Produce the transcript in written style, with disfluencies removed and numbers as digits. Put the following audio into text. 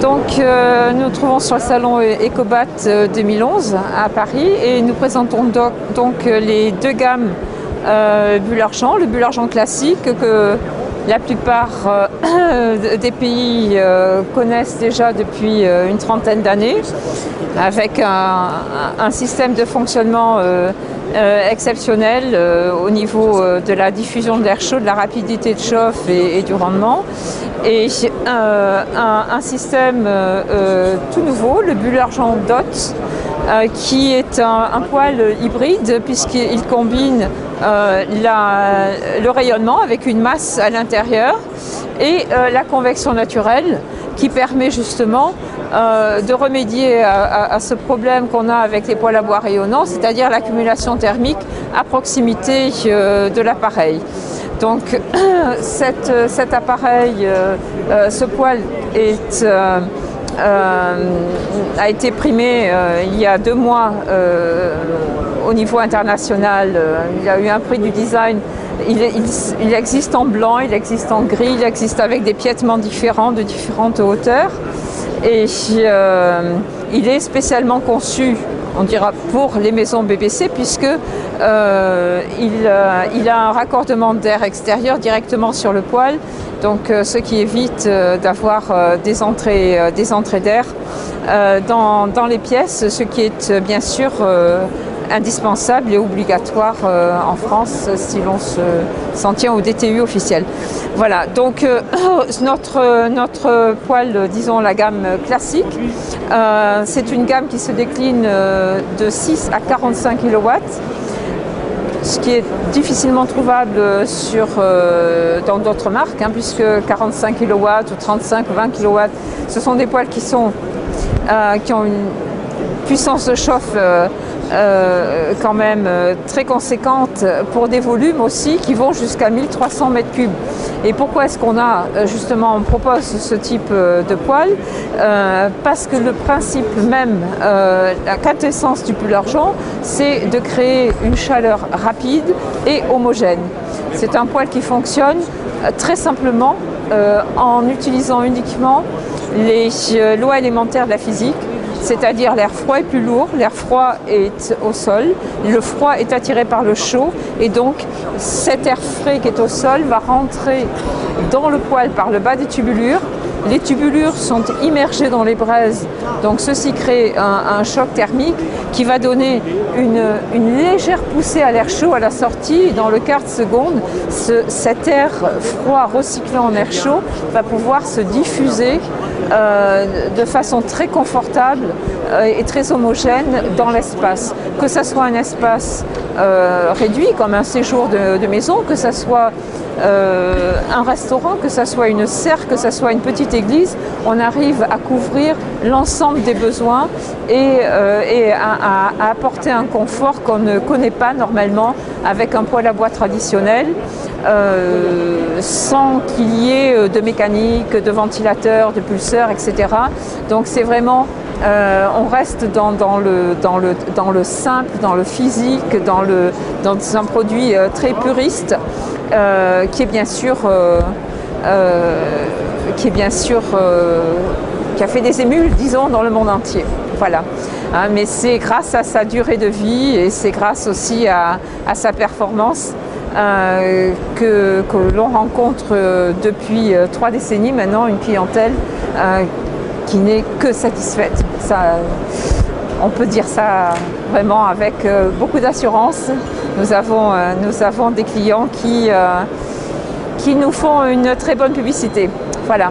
Donc nous nous trouvons sur le salon Ecobat 2011 à Paris et nous présentons donc les deux gammes bulle argent, le bulle argent classique que la plupart des pays connaissent déjà depuis une trentaine d'années, avec un système de fonctionnement exceptionnel au niveau de la diffusion de l'air chaud, de la rapidité de chauffe et du rendement. Et un système tout nouveau, le bulle argent DOT, qui est un poêle hybride puisqu'il combine le rayonnement avec une masse à l'intérieur et la convection naturelle qui permet justement de remédier à ce problème qu'on a avec les poêles à bois rayonnants, c'est-à-dire l'accumulation thermique à proximité de l'appareil. Donc cet appareil, ce poêle a été primé il y a 2 mois au niveau international. Il a eu un prix du design. Il existe en blanc, il existe en gris, il existe avec des piétements différents, de différentes hauteurs. Et il est spécialement conçu, on dira, pour les maisons BBC, puisque il a un raccordement d'air extérieur directement sur le poêle, donc ce qui évite d'avoir des entrées d'air dans les pièces, ce qui est bien sûr indispensable et obligatoire en France si l'on s'en tient au DTU officiel. Voilà, donc notre poêle, disons la gamme classique, c'est une gamme qui se décline de 6 à 45 kW, ce qui est difficilement trouvable dans d'autres marques, puisque 45 kW ou 35 ou 20 kW, ce sont des poêles qui ont une puissance de chauffe quand même très conséquente pour des volumes aussi qui vont jusqu'à 1300 m3. Et pourquoi est-ce on propose ce type de poêle? Parce que le principe même, la quintessence du bulle argent, c'est de créer une chaleur rapide et homogène. C'est un poêle qui fonctionne très simplement en utilisant uniquement les lois élémentaires de la physique. C'est-à-dire l'air froid est plus lourd, l'air froid est au sol, le froid est attiré par le chaud et donc cet air frais qui est au sol va rentrer dans le poêle par le bas des tubulures. Les tubulures sont immergées dans les braises, donc ceci crée un choc thermique qui va donner une légère poussée à l'air chaud à la sortie. Et dans le quart de seconde, cet air froid recyclé en air chaud va pouvoir se diffuser de façon très confortable et très homogène dans l'espace. Que ce soit un espace réduit comme un séjour de maison, que ce soit un restaurant, que ce soit une serre, que ce soit une petite église, on arrive à couvrir l'ensemble des besoins et à apporter un confort qu'on ne connaît pas normalement avec un poêle à bois traditionnel, sans qu'il y ait de mécanique, de ventilateur, de pulseur, etc. Donc c'est vraiment, on reste dans le simple, dans le physique, dans un produit très puriste, qui a fait des émules, disons, dans le monde entier. Voilà. Mais c'est grâce à sa durée de vie et c'est grâce aussi à sa performance que l'on rencontre depuis 3 décennies maintenant une clientèle qui n'est que satisfaite. Ça, on peut dire ça vraiment avec beaucoup d'assurance. Nous avons des clients qui nous font une très bonne publicité. Voilà.